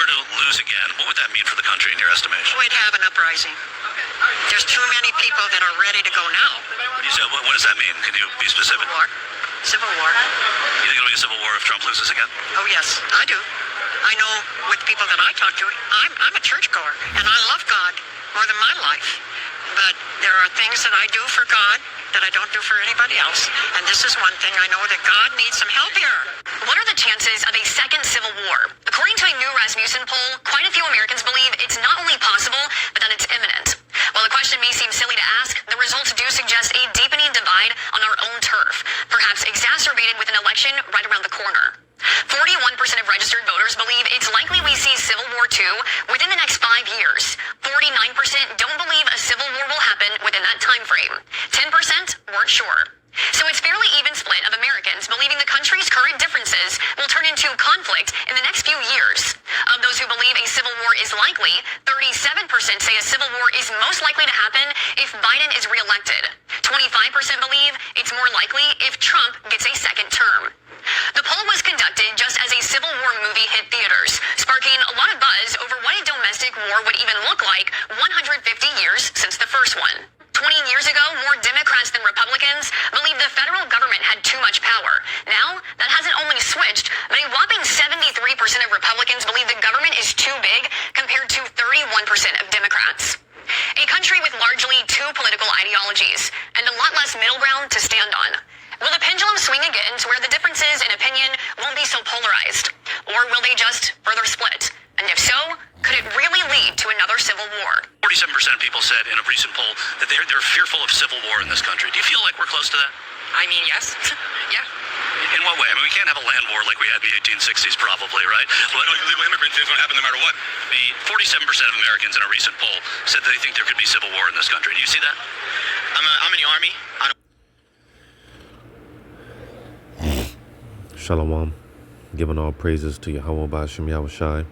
were to lose again, what would that mean for the country in your estimation? We'd have an uprising. There's too many people that are ready to go now. What does that mean? Can you be specific? Civil war. You think it'll be a civil war if Trump loses again? Oh, yes, I do. I know with people that I talk to, I'm a churchgoer, and I love God more than my life. But there are things that I do for God that I don't do for anybody else. And this is one thing I know, that God needs some help here. What are the chances of a second civil war? According to a new Rasmussen poll, quite a few Americans believe it's not only possible, but that it's imminent. While the question may seem silly to ask, the results do suggest a deepening divide on our own turf, perhaps exacerbated with an election right around the corner. 41% of registered voters believe it's likely we see Civil War II within the next 5 years. 49% don't believe a civil war will happen within that time frame. 10% weren't sure. So it's fairly even split of Americans believing the country's current differences will turn into conflict in the next few years. Of those who believe a civil war is likely, 37% say a civil war is most likely to happen if Biden is reelected. 25% believe it's more likely if Trump gets a second term. The poll was conducted just as a Civil War movie hit theaters, sparking a lot of buzz over what a domestic war would even look like 150 years since the first one. 20 years ago, more Democrats than Republicans believed the federal government had too much power. Now, that hasn't only switched, but a whopping 73% of Republicans believe the government is too big compared to 31% of Democrats. A country with largely two political ideologies and a lot less middle ground to stand on. Will the pendulum swing again to where the differences in opinion won't be so polarized? Or will they just further split? And if so, could it really lead to another civil war? 47% of people said in a recent poll that they're fearful of civil war in this country. Do you feel like we're close to that? I mean, yes. Yeah. In what way? I mean, we can't have a land war like we had in the 1860s probably, right? Well, no, illegal immigrants is going to happen no matter what. The 47% of Americans in a recent poll said they think there could be civil war in this country. Do you see that? I'm in the Army. Shalom, giving all praises to Yahweh Ba'ashem Yahushai,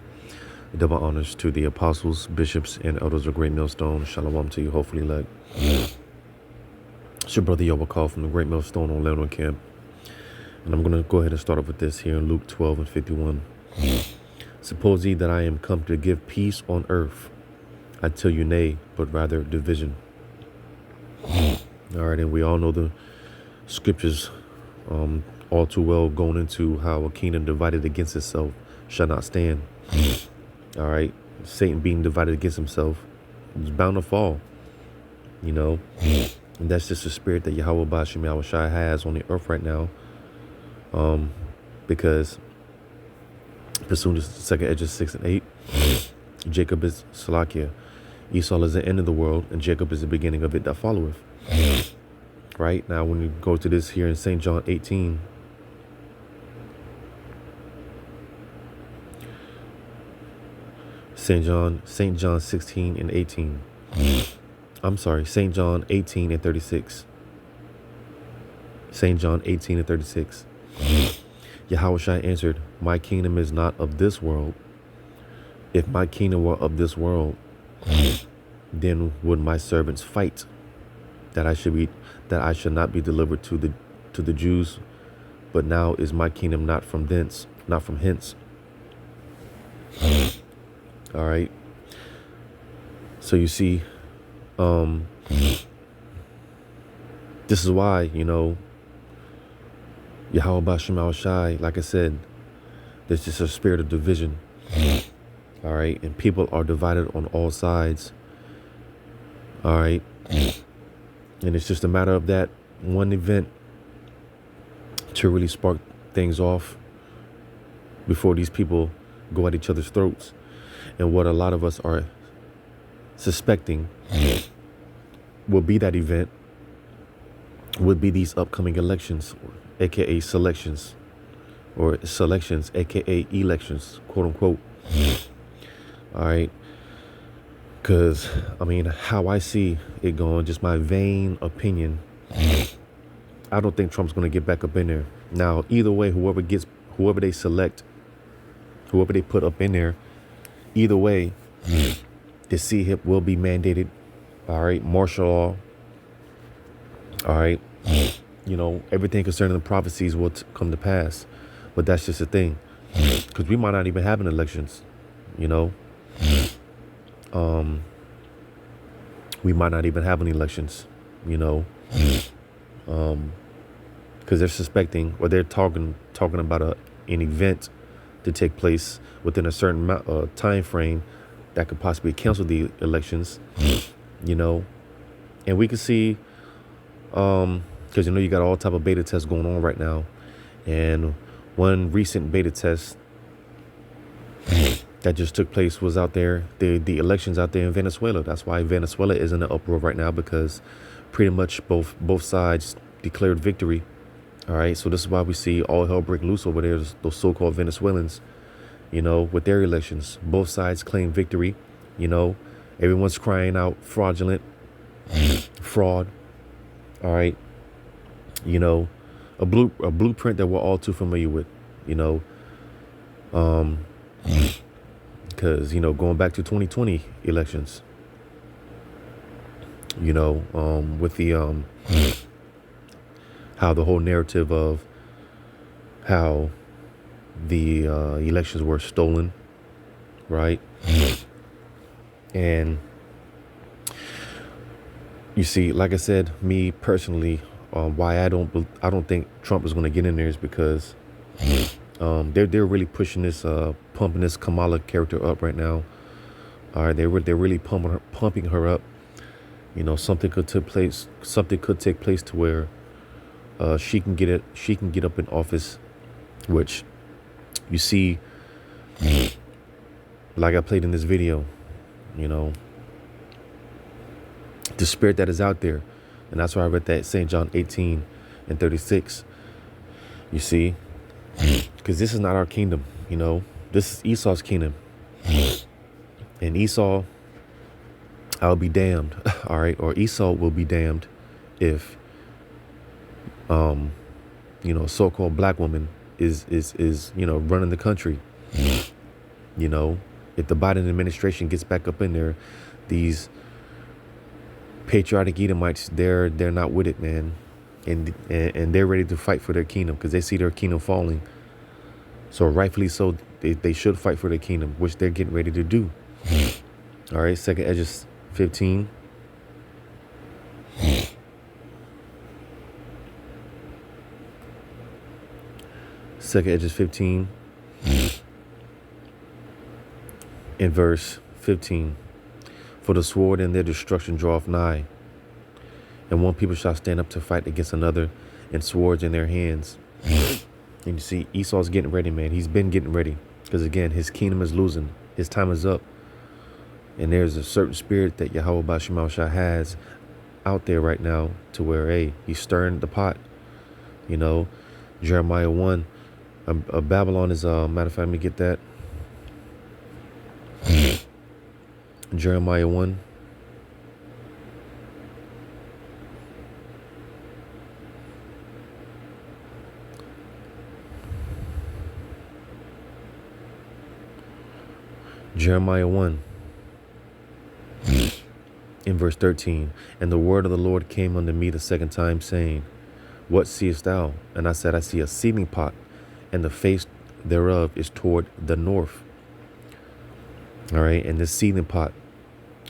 double honors to the apostles, bishops, and elders of Great Millstone. Shalom to you, hopefully elect. It's your brother Yobakal from the Great Millstone on Lebanon Camp. And I'm going to go ahead and start off with this here in Luke 12 and 51. Suppose ye that I am come to give peace on earth. I tell you nay, but rather division. All right, and we all know the scriptures all too well, going into how a kingdom divided against itself shall not stand. All right, Satan being divided against himself is bound to fall, you know. And that's just the spirit that Yahweh Ba'ashem Yahushai has on the earth right now, because pursuant to 2 Edges 6 and 8, Jacob is Salakia, Esau is the end of the world, and Jacob is the beginning of it that followeth. Right now, when you go to this here in St. John 18, St. John 16 and 18. I'm sorry, St. John 18 and 36. St. John 18 and 36. Yahushua answered, my kingdom is not of this world. If my kingdom were of this world, then would my servants fight, that I should not be delivered to the Jews. But now is my kingdom not from thence, not from hence. All right. So you see, this is why, you know, Yahweh Ba'ashem Yahushai, like I said, there's just a spirit of division. All right. And people are divided on all sides. All right. And it's just a matter of that one event to really spark things off before these people go at each other's throats. And what a lot of us are suspecting will be that event, would be these upcoming elections, aka selections, or selections, aka elections, quote unquote. All right. Because, I mean, how I see it going, just my vain opinion, I don't think Trump's going to get back up in there. Now, either way, whoever they select, whoever they put up in there, either way, the CHIP will be mandated. All right, martial law. All right, you know, everything concerning the prophecies will come to pass. But that's just the thing, because we might not even have an elections. you know. We might not even have any elections, you know, because they're suspecting, or they're talking about an event to take place within a certain time frame that could possibly cancel the elections, you know. And we can see, because you know you got all type of beta tests going on right now, and one recent beta test that just took place was out there, the elections out there in Venezuela. That's why Venezuela is in an uproar right now, because pretty much both sides declared victory. All right, so this is why we see all hell break loose over there, those so-called Venezuelans, you know, with their elections. Both sides claim victory, you know. Everyone's crying out fraudulent, fraud. All right, you know, a blueprint that we're all too familiar with, you know. Because, you know, going back to 2020 elections, you know, with the how the whole narrative of how the elections were stolen, right? And you see, like I said, me personally, why I don't think Trump is going to get in there is because they're really pushing this, pumping this Kamala character up right now. All right, they're really pumping her up. You know, something could take place to where she can get up in office, which you see, like I played in this video, you know, the spirit that is out there. And that's why I read that St. John 18:36. You see, because this is not our kingdom, you know, this is Esau's kingdom. And Esau, I'll be damned, all right, or Esau will be damned if you know, so-called black woman is you know, running the country. You know, if the Biden administration gets back up in there, these patriotic Edomites, they're not with it, man, and they're ready to fight for their kingdom because they see their kingdom falling. So rightfully so, they should fight for their kingdom, which they're getting ready to do. All right, 2 Esdras 15. Second Esdras 15 in verse 15. For the sword and their destruction draweth nigh, and one people shall stand up to fight against another, and swords in their hands. And you see, Esau's getting ready, man. He's been getting ready, because again, his kingdom is losing. His time is up. And there's a certain spirit that Yahweh Bashim Shah has out there right now, to where, hey, he's stirring the pot. You know, Jeremiah 1. Babylon is, matter of fact, let me get that. Jeremiah 1. Jeremiah 1 in verse 13. And the word of the Lord came unto me the second time, saying, What seest thou? And I said, I see a seething pot, and the face thereof is toward the north. All right, and this seething pot,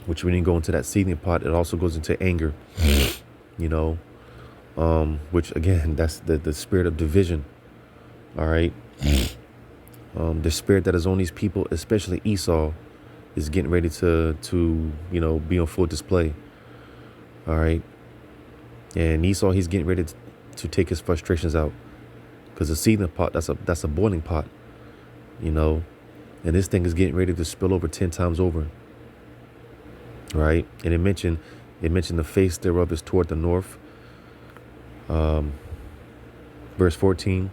which we didn't go into that seething pot, it also goes into anger, you know, which again, that's the spirit of division. All right. The spirit that is on these people, especially Esau, is getting ready to you know, be on full display. All right. And Esau, he's getting ready to take his frustrations out, because the seething pot, that's a boiling pot, you know, and this thing is getting ready to spill over 10 times over. Right. And it mentioned the face thereof is toward the north. Verse 14.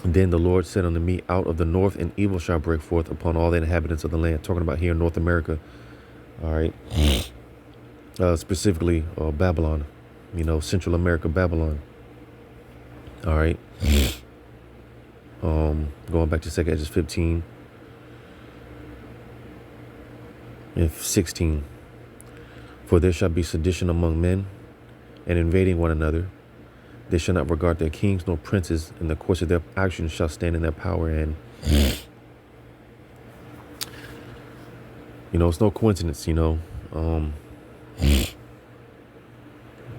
Then the Lord said unto me, Out of the north an evil shall break forth upon all the inhabitants of the land. Talking about here in North America. All right. Specifically Babylon, you know, Central America, Babylon. All right. Going back to 2 Esdras 15 and 16. For there shall be sedition among men, and invading one another. They shall not regard their kings nor princes, and the course of their actions shall stand in their power. And You know, it's no coincidence, you know.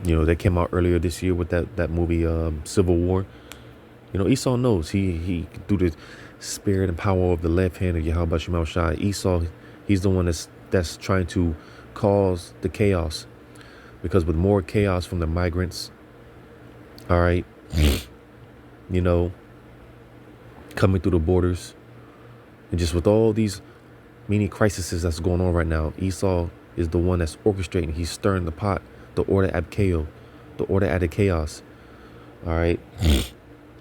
You know, they came out earlier this year with that movie, Civil War. You know, Esau knows he through the spirit and power of the left hand of Yahweh Shemal Shai. Esau, he's the one that's trying to cause the chaos, because with more chaos from the migrants, all right, you know, coming through the borders, and just with all these many crises that's going on right now, Esau is the one that's orchestrating. He's stirring the pot, the order ad chaos, the order ad chaos. All right,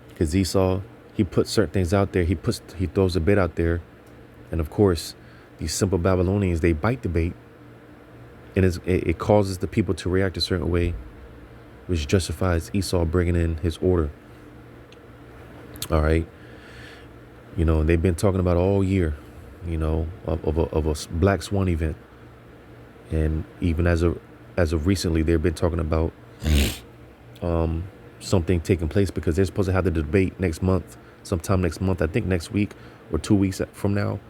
because Esau, he puts certain things out there. He throws a bait out there, and of course, these simple Babylonians, they bite the bait, and it causes the people to react a certain way, which justifies Esau bringing in his order. All right, you know, and they've been talking about all year, you know, of a Black Swan event, and even as of recently, they've been talking about something taking place, because they're supposed to have the debate next month, sometime next month. I think next week or 2 weeks from now.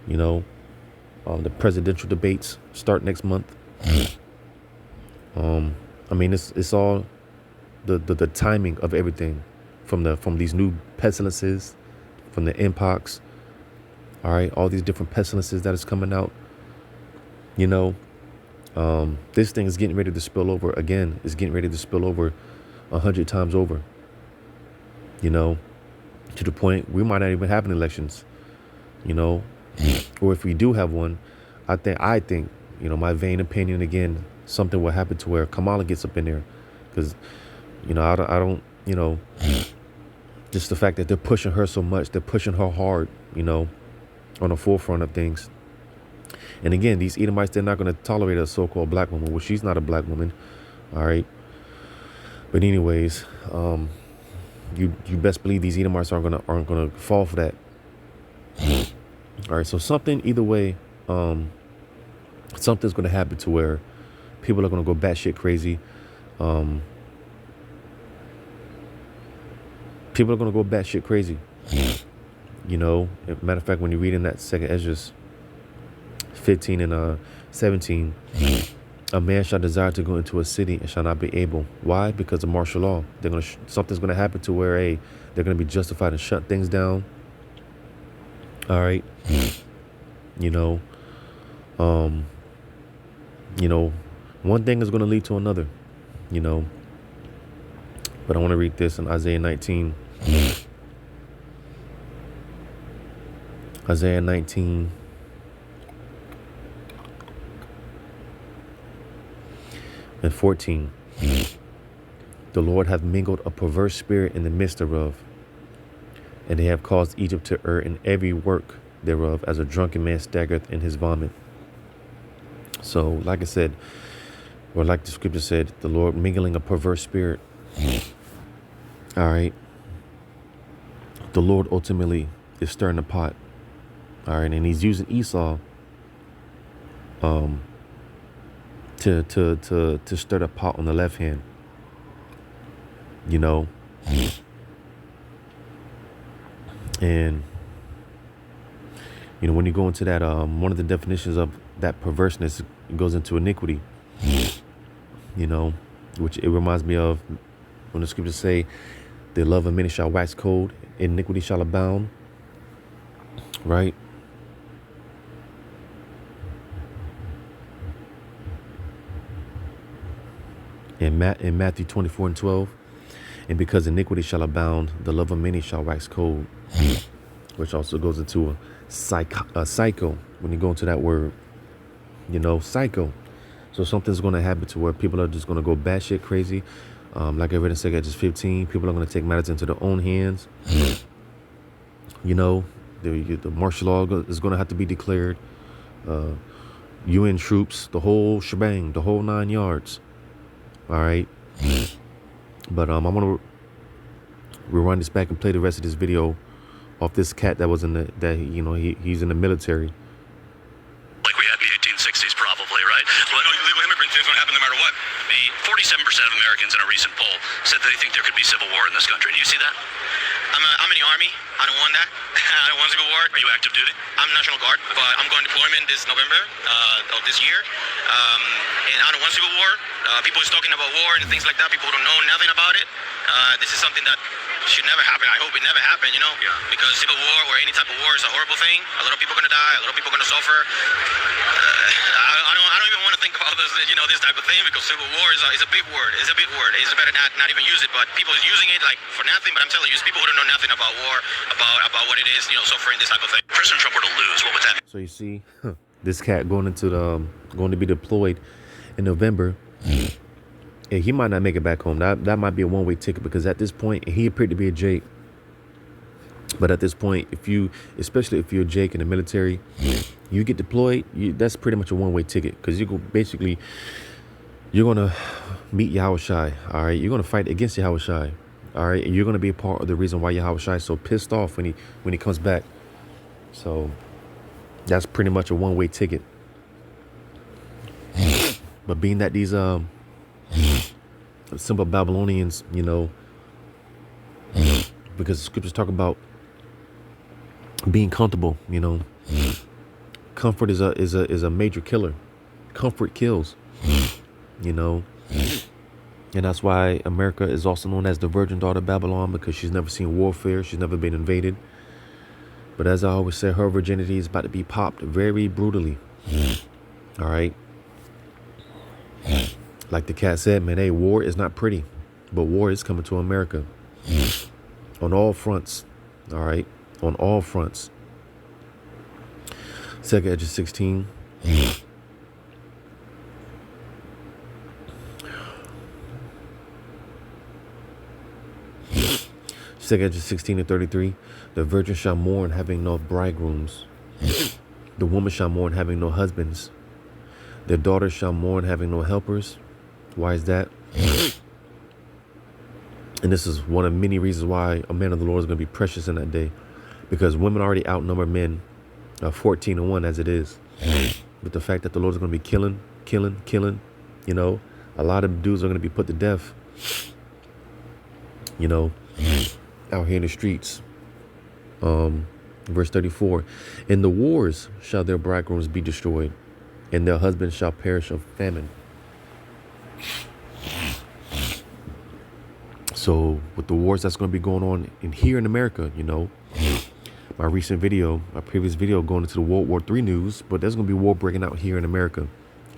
You know, the presidential debates start next month. I mean, it's all the timing of everything, from these new pestilences, from the mpox. All right, all these different pestilences that is coming out. You know, this thing is getting ready to spill over again. It's getting ready to spill over 100 times over. You know, to the point we might not even have an elections. You know, or if we do have one, I think, you know, my vain opinion again, something will happen to where Kamala gets up in there, because, you know, I don't, you know, just the fact that they're pushing her so much, they're pushing her hard, you know, on the forefront of things. And again, these Edomites, they're not going to tolerate a so-called black woman. Well, she's not a black woman, all right. But anyways, you best believe these Edomites aren't gonna fall for that. All right, so something, either way, something's going to happen to where people are going to go batshit crazy. People are going to go batshit crazy. You know, matter of fact, when you read in that second Ezra 15 and 17, a man shall desire to go into a city and shall not be able. Why? Because of martial law. Something's going to happen to where they're going to be justified and shut things down. All right. You know, one thing is going to lead to another, you know, but I want to read this in Isaiah 19. Isaiah 19. And 14. The Lord hath mingled a perverse spirit in the midst thereof, and they have caused Egypt to err in every work thereof, as a drunken man staggereth in his vomit. So, like I said, or like the scripture said, the Lord mingling a perverse spirit. All right. The Lord ultimately is stirring the pot. All right, and he's using Esau to stir the pot on the left hand. You know. And you know, when you go into that, one of the definitions of that perverseness goes into iniquity. You know, which it reminds me of when the scriptures say, the love of many shall wax cold, iniquity shall abound. Right? In Matthew 24 and 12, and because iniquity shall abound, the love of many shall wax cold. Which also goes into a psycho when you go into that word, you know, psycho. So something's going to happen to where people are just going to go batshit crazy. Like I read in 2 Edges 15, people are going to take matters into their own hands. You know, the martial law is going to have to be declared. UN troops, the whole shebang, the whole 9 yards. All right. But I'm going to rewind this back and play the rest of this video off this cat that was he's in the military. Like we had in the 1860s, probably, right? Well, no, illegal immigrants is going to happen no matter what. The 47% of Americans in a recent poll said they think there could be civil war in this country. Do you see that? I'm in the army. I don't want that. I don't want to go to war. Are you active duty? I'm National Guard, but I'm going deployment this November of this year. And I don't want to go to war. People is talking about war and things like that. People don't know nothing about it. This is something that should never happen. I hope it never happen, you know? Yeah. Because civil war or any type of war is a horrible thing. A lot of people are going to die. A lot of people are going to suffer. I don't even want to think about this, you know, this type of thing, because civil war is a big word. It's a big word. It's better not even use it. But people is using it like for nothing. But I'm telling you, it's people who don't know nothing about war, about what it is, you know, suffering, this type of thing. If President Trump were to lose, what would that mean? So you see, this cat going to be deployed in November. Yeah, he might not make it back home. That might be a one-way ticket, because at this point, he appeared to be a Jake. But at this point, especially if you're a Jake in the military, you get deployed, that's pretty much a one-way ticket, because you're gonna meet Yahushai, all right? You're gonna fight against Yahushai, all right? And you're gonna be a part of the reason why Yahushai is so pissed off when he comes back. So that's pretty much a one-way ticket. But being that these simple Babylonians, you know, because the scriptures talk about being comfortable, you know, comfort is a major killer. Comfort kills, you know, and that's why America is also known as the virgin daughter of Babylon, because she's never seen warfare, she's never been invaded. But as I always say, her virginity is about to be popped very brutally. All right. Like the cat said, man, hey, war is not pretty, but war is coming to America on all fronts. All right. On all fronts. 2 Edges 16. 2 Edges 16:33. The virgin shall mourn, having no bridegrooms. The woman shall mourn, having no husbands. Their daughters shall mourn, having no helpers. Why is that? And this is one of many reasons why a man of the Lord is going to be precious in that day, because women already outnumber men 14-1 as it is. But the fact that the Lord is going to be killing, you know, a lot of dudes are going to be put to death, you know, out here in the streets. Verse 34, in the wars shall their bridegrooms be destroyed, and their husbands shall perish of famine. So with the wars that's going to be going on here in America, you know, my previous video going into the World War III news, but there's going to be war breaking out here in America.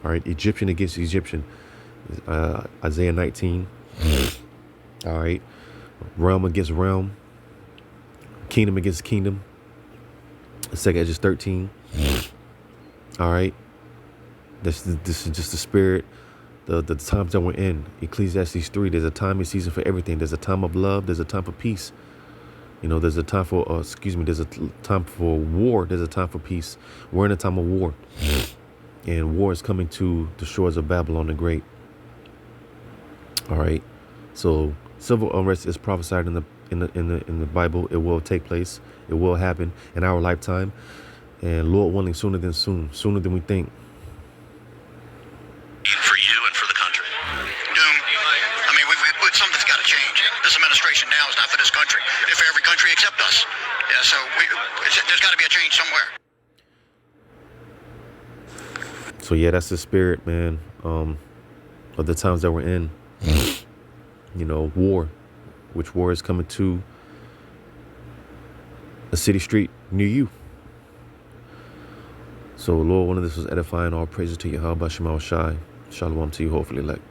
All right, Egyptian against Egyptian, Isaiah 19. All right, realm against realm, kingdom against kingdom. 2 Edges 13. All right, this is just the spirit, the times that we're in. Ecclesiastes 3. There's a time and season for everything. There's a time of love. There's a time for peace. You know, there's a time for there's a time for war. There's a time for peace. We're in a time of war, and war is coming to the shores of Babylon the Great. All right, so civil unrest is prophesied in the Bible. It will take place. It will happen in our lifetime, and Lord willing, sooner than we think. For you and for the country. Doom. I mean, something's got to change. This administration now is not for this country. If every country except us. Yeah, so there's got to be a change somewhere. So yeah, that's the spirit, man, of the times that we're in. You know, war, which war is coming to a city street near you. So Lord, one of this was edifying. All praises to Yahweh Shai. Shalom to you, hopefully, like.